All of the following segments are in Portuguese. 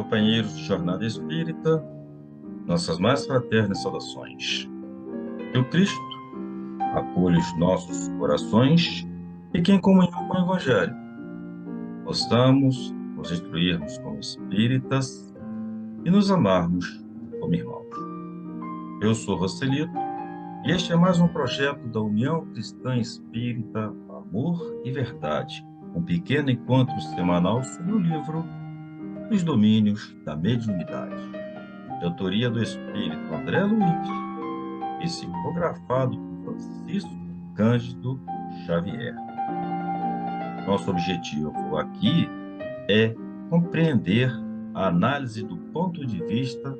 companheiros de jornada espírita, nossas mais fraternas saudações. Que o Cristo acolha os nossos corações e que, em comunhão com o Evangelho, possamos nos instruirmos como espíritas e nos amarmos como irmãos. Eu sou Roselito e este é mais um projeto da União Cristã Espírita Amor e Verdade, um pequeno encontro semanal sobre o livro Os Domínios da Mediunidade, de autoria do espírito André Luiz, psicografado por Francisco Cândido Xavier. Nosso objetivo aqui é compreender a análise do ponto de vista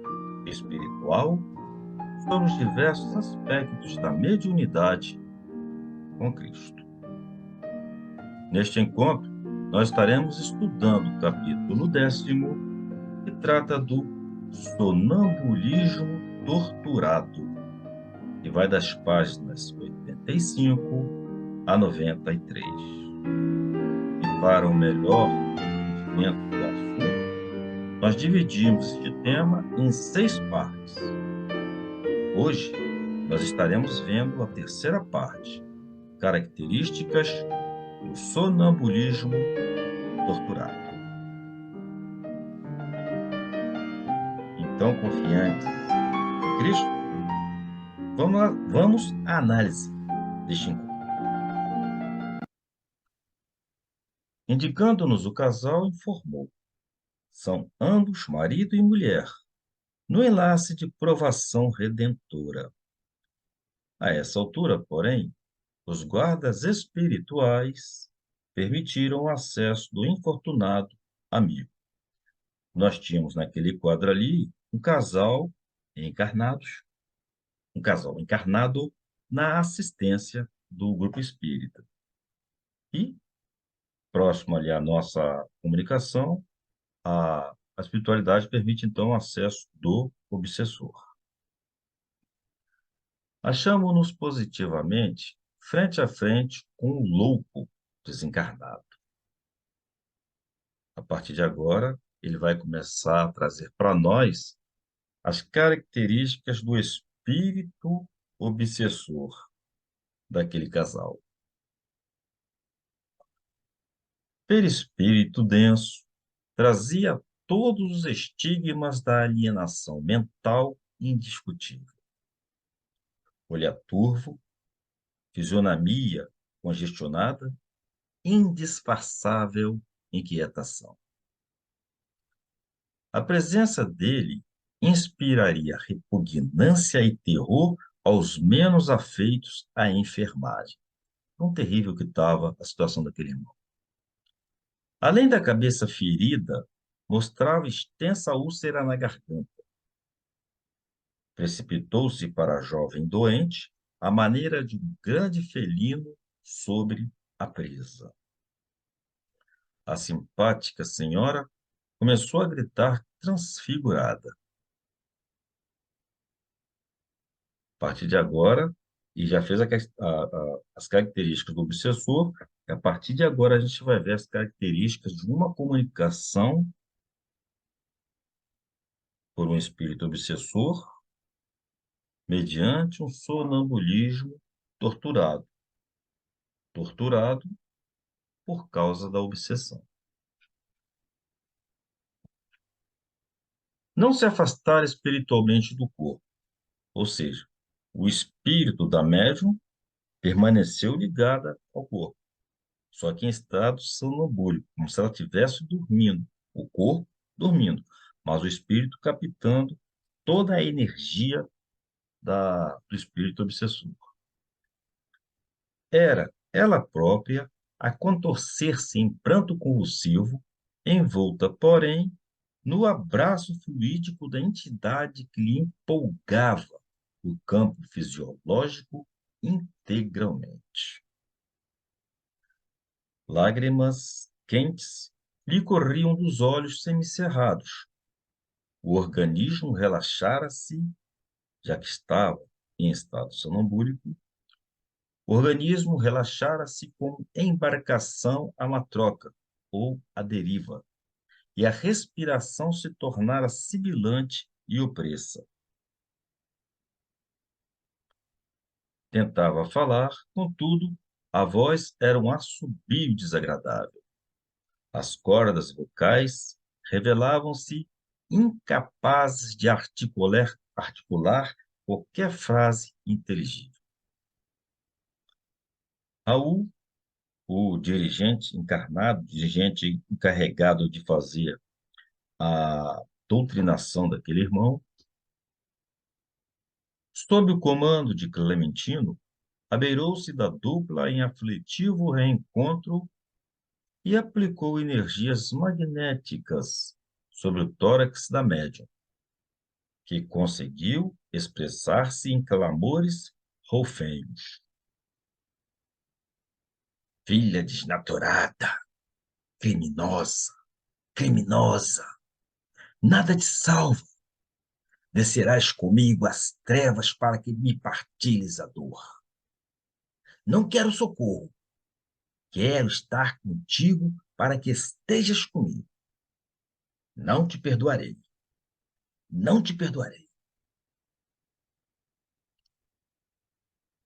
espiritual sobre os diversos aspectos da mediunidade com Cristo. Neste encontro, nós estaremos estudando o capítulo 10º, que trata do sonambulismo torturado, que vai das páginas 85 a 93. E para o melhor entendimento do assunto, nós dividimos este tema em 6 partes. Hoje, nós estaremos vendo a terceira parte, características do sonambulismo torturado. Então, confiantes em Cristo, vamos à análise deste encontro. Indicando-nos o casal, informou: são ambos marido e mulher, no enlace de provação redentora. A essa altura, porém, os guardas espirituais permitiram o acesso do infortunado amigo. Nós tínhamos naquele quadro ali um casal encarnado na assistência do grupo espírita. E, próximo ali à nossa comunicação, a espiritualidade permite, então, o acesso do obsessor. Achamos-nos positivamente frente a frente com o louco desencarnado. A partir de agora, ele vai começar a trazer para nós as características do espírito obsessor daquele casal. Perispírito denso, trazia todos os estigmas da alienação mental indiscutível. Olhar turvo, fisionomia congestionada, indisfarçável inquietação. A presença dele inspiraria repugnância e terror aos menos afeitos à enfermagem. Tão terrível que estava a situação daquele irmão. Além da cabeça ferida, mostrava extensa úlcera na garganta. Precipitou-se para a jovem doente, à maneira de um grande felino sobre a presa. A simpática senhora começou a gritar transfigurada. A partir de agora, e já fez as características do obsessor, a partir de agora a gente vai ver as características de uma comunicação por um espírito obsessor mediante um sonambulismo torturado. Torturado por causa da obsessão. Não se afastar espiritualmente do corpo, ou seja, o espírito da médium permaneceu ligada ao corpo, só que em estado sonambúlico, como se ela estivesse dormindo, o corpo dormindo, mas o espírito captando toda a energia do espírito obsessor. Era ela própria a contorcer-se em pranto convulsivo, envolta, porém, no abraço fluídico da entidade que lhe empolgava o campo fisiológico integralmente. Lágrimas quentes lhe corriam dos olhos semicerrados. O organismo relaxara-se, já que estava em estado sonambúlico, o organismo relaxara-se como embarcação à matroca ou à deriva, e a respiração se tornara sibilante e opressa. Tentava falar, contudo, a voz era um assobio desagradável. As cordas vocais revelavam-se incapazes de articular qualquer frase inteligível. Raul, o dirigente encarregado de fazer a doutrinação daquele irmão, sob o comando de Clementino, abeirou-se da dupla em aflitivo reencontro e aplicou energias magnéticas sobre o tórax da médium, que conseguiu expressar-se em clamores roufenhos. Filha desnaturada, criminosa, criminosa, nada te salva. Descerás comigo às trevas para que me partilhes a dor. Não quero socorro, quero estar contigo para que estejas comigo. Não te perdoarei, não te perdoarei.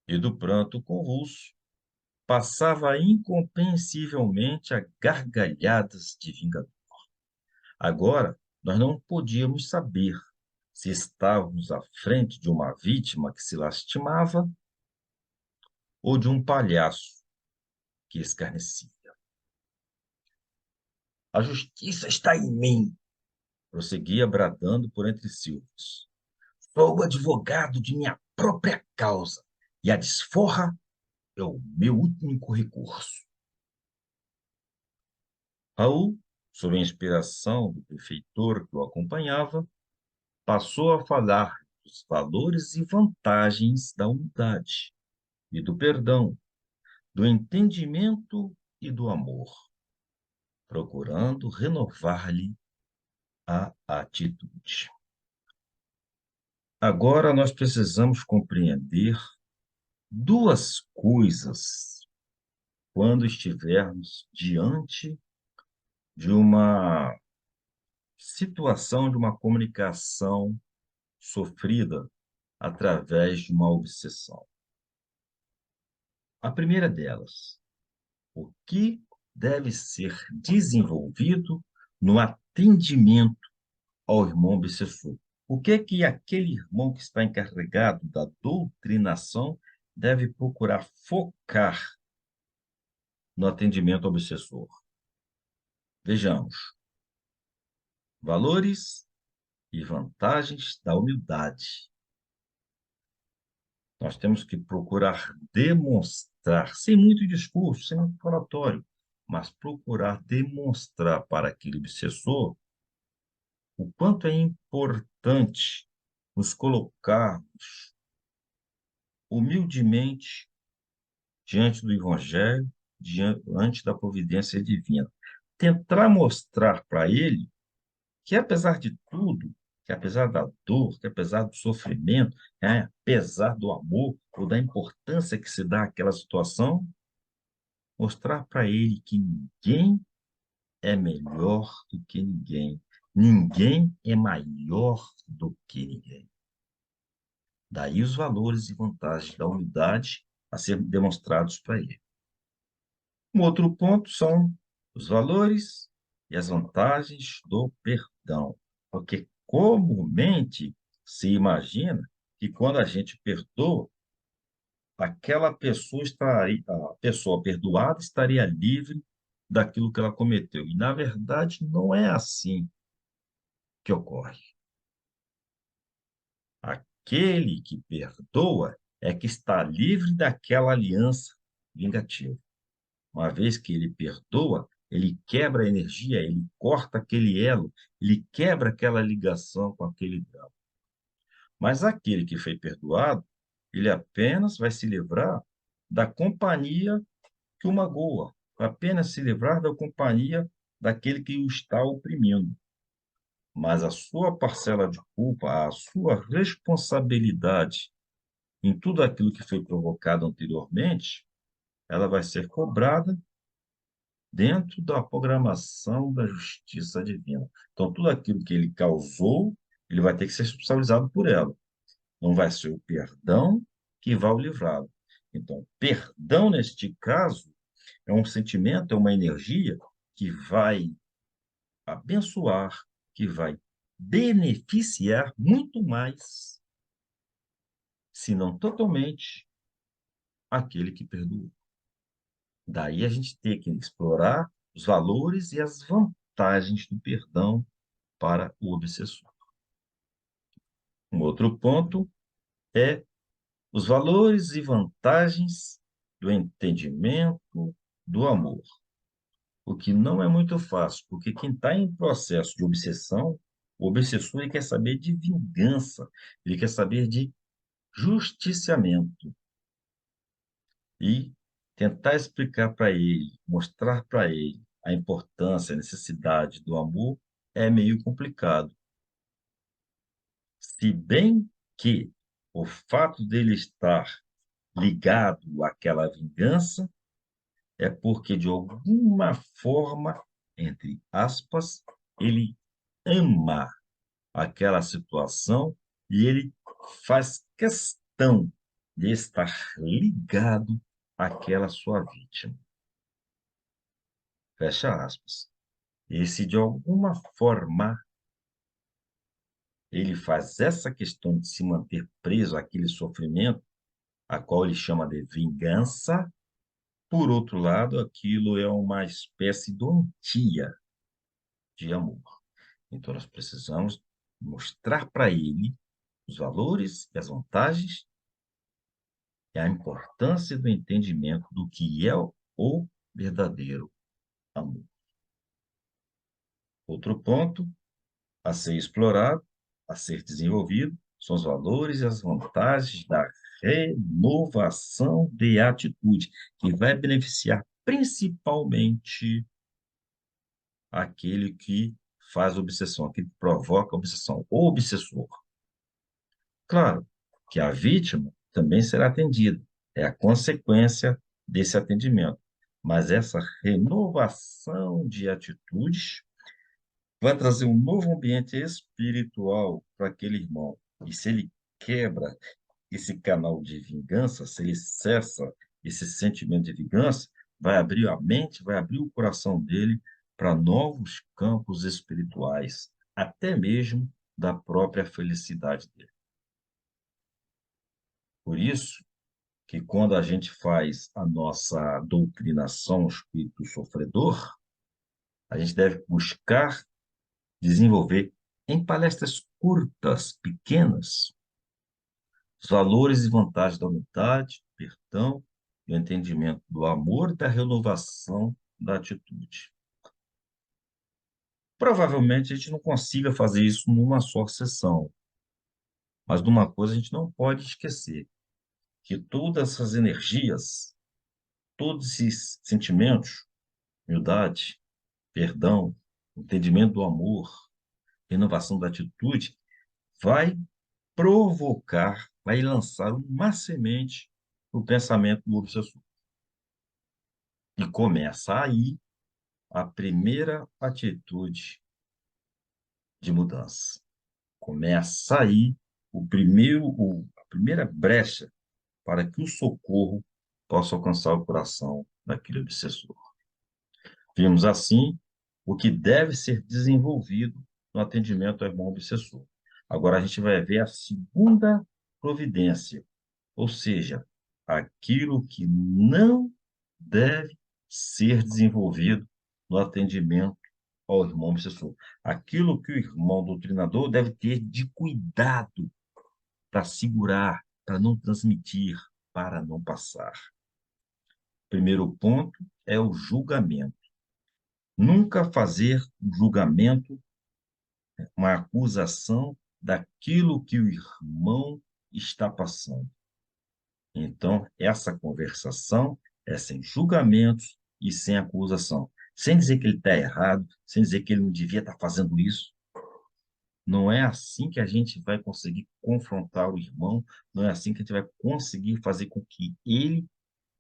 E do pranto convulso, passava incompreensivelmente a gargalhadas de vingador. Agora, nós não podíamos saber se estávamos à frente de uma vítima que se lastimava ou de um palhaço que escarnecia. A justiça está em mim, prosseguia bradando por entre silvos. Sou o advogado de minha própria causa e a desforra é o meu único recurso. Raul, sob a inspiração do benfeitor que o acompanhava, passou a falar dos valores e vantagens da humildade e do perdão, do entendimento e do amor, procurando renovar-lhe a atitude. Agora nós precisamos compreender duas coisas quando estivermos diante de uma situação, de uma comunicação sofrida através de uma obsessão. A primeira delas, o que deve ser desenvolvido no atendimento ao irmão obsessor? O que é que aquele irmão que está encarregado da doutrinação deve procurar focar no atendimento ao obsessor? Vejamos. Valores e vantagens da humildade. Nós temos que procurar demonstrar, sem muito discurso, sem muito falatório, mas procurar demonstrar para aquele obsessor o quanto é importante nos colocarmos humildemente diante do Evangelho, diante da providência divina. Tentar mostrar para ele que, apesar de tudo, que apesar da dor, que apesar do sofrimento, apesar do amor ou da importância que se dá àquela situação, mostrar para ele que ninguém é melhor do que ninguém. Ninguém é maior do que ninguém. Daí os valores e vantagens da humildade a serem demonstrados para ele. Um outro ponto são os valores e as vantagens do perdão, porque comumente se imagina que quando a gente perdoa, aquela pessoa estaria, a pessoa perdoada estaria livre daquilo que ela cometeu. E, na verdade, não é assim que ocorre. Aquele que perdoa é que está livre daquela aliança vingativa. Uma vez que ele perdoa, ele quebra a energia, ele corta aquele elo, ele quebra aquela ligação com aquele drama. Mas aquele que foi perdoado, ele apenas vai se livrar da companhia que o magoa, vai apenas se livrar da companhia daquele que o está oprimindo. Mas a sua parcela de culpa, a sua responsabilidade em tudo aquilo que foi provocado anteriormente, ela vai ser cobrada dentro da programação da justiça divina. Então, tudo aquilo que ele causou, ele vai ter que ser responsabilizado por ela. Não vai ser o perdão que vai o livrá-lo. Então, perdão, neste caso, é um sentimento, é uma energia que vai abençoar, que vai beneficiar muito mais, se não totalmente, aquele que perdoou. Daí a gente tem que explorar os valores e as vantagens do perdão para o obsessor. Um outro ponto é os valores e vantagens do entendimento do amor, o que não é muito fácil, porque quem está em processo de obsessão, o obsessor ele quer saber de vingança, ele quer saber de justiciamento e tentar explicar para ele, mostrar para ele a importância, a necessidade do amor é meio complicado. Se bem que o fato dele estar ligado àquela vingança é porque, de alguma forma, entre aspas, ele ama aquela situação e ele faz questão de estar ligado àquela sua vítima. Fecha aspas. E se de alguma forma ele faz essa questão de se manter preso àquele sofrimento, a qual ele chama de vingança, por outro lado, aquilo é uma espécie doentia de amor. Então, nós precisamos mostrar para ele os valores e as vantagens e a importância do entendimento do que é o verdadeiro amor. Outro ponto a ser explorado, a ser desenvolvido, são os valores e as vantagens da renovação de atitude, que vai beneficiar principalmente aquele que faz obsessão, aquele que provoca obsessão, o obsessor. Claro que a vítima também será atendida, é a consequência desse atendimento. Mas essa renovação de atitudes vai trazer um novo ambiente espiritual para aquele irmão. E se ele quebra esse canal de vingança, se ele cessa esse sentimento de vingança, vai abrir a mente, vai abrir o coração dele para novos campos espirituais, até mesmo da própria felicidade dele. Por isso que quando a gente faz a nossa doutrinação espírito sofredor, a gente deve buscar desenvolver em palestras curtas, pequenas, os valores e vantagens da unidade, perdão, do entendimento do amor e da renovação da atitude. Provavelmente a gente não consiga fazer isso numa só sessão, mas de uma coisa a gente não pode esquecer, que todas essas energias, todos esses sentimentos, humildade, perdão, entendimento do amor, renovação da atitude, vai provocar, vai lançar uma semente no pensamento do obsessor. E começa aí a primeira atitude de mudança. Começa aí a primeira brecha para que o socorro possa alcançar o coração daquele obsessor. Vimos assim o que deve ser desenvolvido no atendimento ao irmão obsessor. Agora a gente vai ver a segunda providência, ou seja, aquilo que não deve ser desenvolvido no atendimento ao irmão obsessor. Aquilo que o irmão doutrinador deve ter de cuidado para segurar, para não transmitir, para não passar. Primeiro ponto é o julgamento. Nunca fazer um julgamento, uma acusação daquilo que o irmão está passando. Então, essa conversação é sem julgamentos e sem acusação. Sem dizer que ele está errado, sem dizer que ele não devia estar fazendo isso. Não é assim que a gente vai conseguir confrontar o irmão, não é assim que a gente vai conseguir fazer com que ele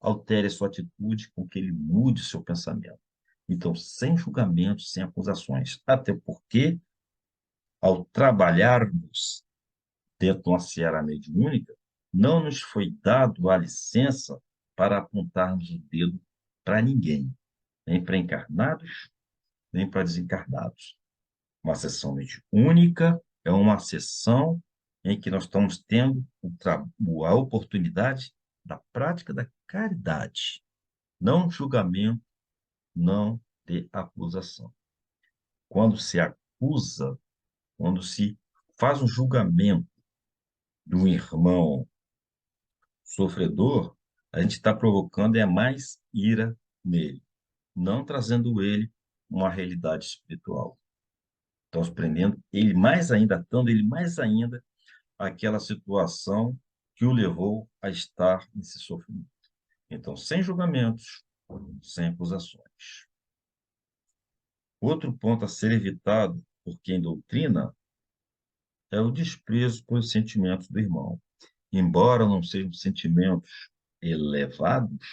altere a sua atitude, com que ele mude o seu pensamento. Então, sem julgamentos, sem acusações. Até porque, ao trabalharmos dentro de uma seara mediúnica, não nos foi dado a licença para apontarmos o dedo para ninguém, nem para encarnados, nem para desencarnados. Uma sessão mediúnica é uma sessão em que nós estamos tendo a oportunidade da prática da caridade, não julgamento, não de acusação. Quando se acusa, quando se faz um julgamento do irmão sofredor, a gente está provocando mais ira nele, não trazendo ele uma realidade espiritual. Estamos prendendo ele mais ainda, atando ele mais ainda àquela situação que o levou a estar nesse sofrimento. Então, sem julgamentos, sem acusações. Outro ponto a ser evitado por quem doutrina é o desprezo pelos sentimentos do irmão. Embora não sejam sentimentos elevados,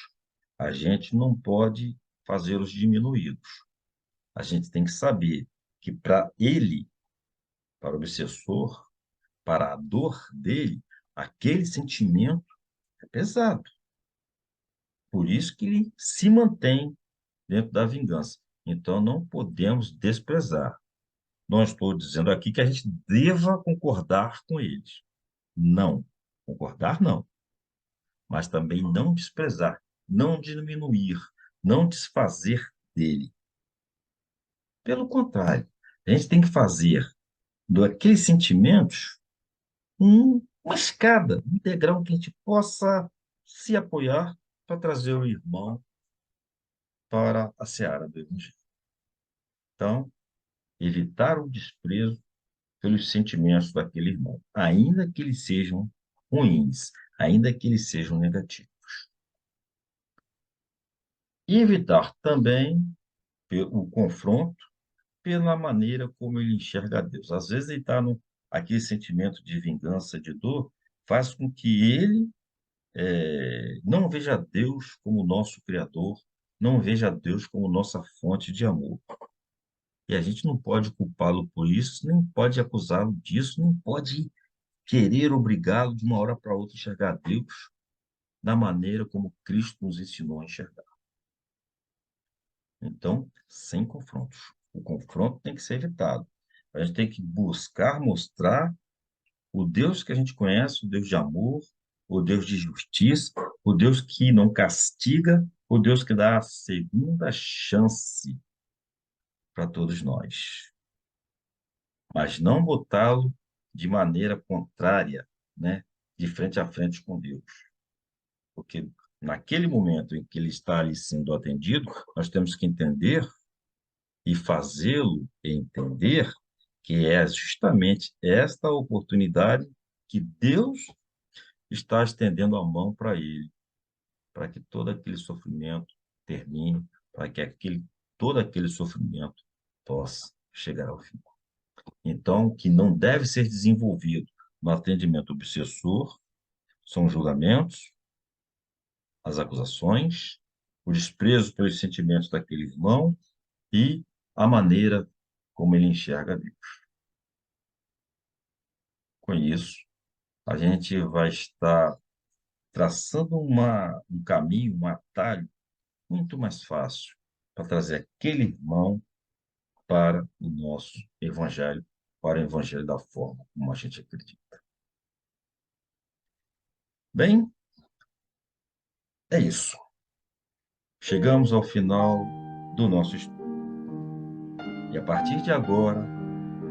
a gente não pode fazê-los diminuídos. A gente tem que saber que para ele, para o obsessor, para a dor dele, aquele sentimento é pesado. Por isso que ele se mantém dentro da vingança. Então, não podemos desprezar. Não estou dizendo aqui que a gente deva concordar com eles. Não. Concordar, não. Mas também não desprezar, não diminuir, não desfazer dele. Pelo contrário, a gente tem que fazer daqueles sentimentos uma escada, um degrau que a gente possa se apoiar para trazer o irmão para a seara do Evangelho. Então, evitar o desprezo pelos sentimentos daquele irmão, ainda que eles sejam ruins, ainda que eles sejam negativos. E evitar também o confronto pela maneira como ele enxerga a Deus. Às vezes ele está aquele sentimento de vingança, de dor, faz com que ele não veja Deus como nosso Criador, não veja Deus como nossa fonte de amor. E a gente não pode culpá-lo por isso, nem pode acusá-lo disso, nem pode querer obrigá-lo de uma hora para outra a enxergar Deus da maneira como Cristo nos ensinou a enxergar. Então, sem confrontos. O confronto tem que ser evitado. A gente tem que buscar mostrar o Deus que a gente conhece, o Deus de amor, o Deus de justiça, o Deus que não castiga, o Deus que dá a segunda chance para todos nós. Mas não botá-lo de maneira contrária, né, de frente a frente com Deus. Porque naquele momento em que ele está ali sendo atendido, nós temos que entender e fazê-lo entender que é justamente esta oportunidade que Deus está estendendo a mão para ele, para que todo aquele sofrimento termine, para que todo aquele sofrimento possa chegar ao fim. Então, o que não deve ser desenvolvido no atendimento obsessor são os julgamentos, as acusações, o desprezo pelos sentimentos daquele irmão e a maneira como ele enxerga Deus. Com isso, a gente vai estar traçando um caminho, um atalho muito mais fácil para trazer aquele irmão para o nosso evangelho, para o evangelho da forma como a gente acredita. Bem, é isso. Chegamos ao final do nosso estudo. E a partir de agora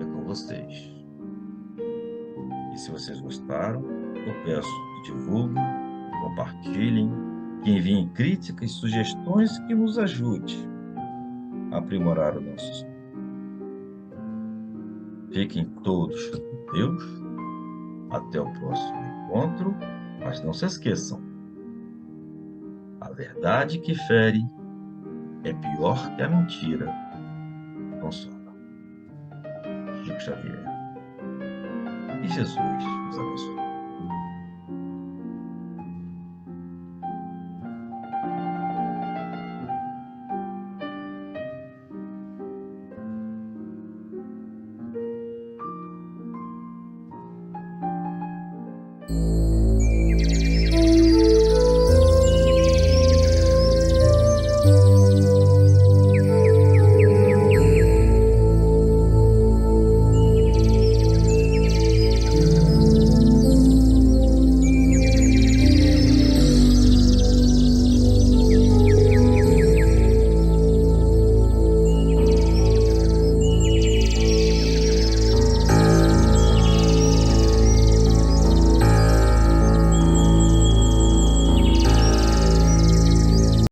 é com vocês. E se vocês gostaram, eu peço que divulguem, compartilhem, que enviem críticas e sugestões que nos ajude a aprimorar o nosso estudo. Fiquem todos com Deus. Até o próximo encontro, mas não se esqueçam, a verdade que fere é pior que a mentira que consola. Chico Xavier. E Jesus nos abençoe.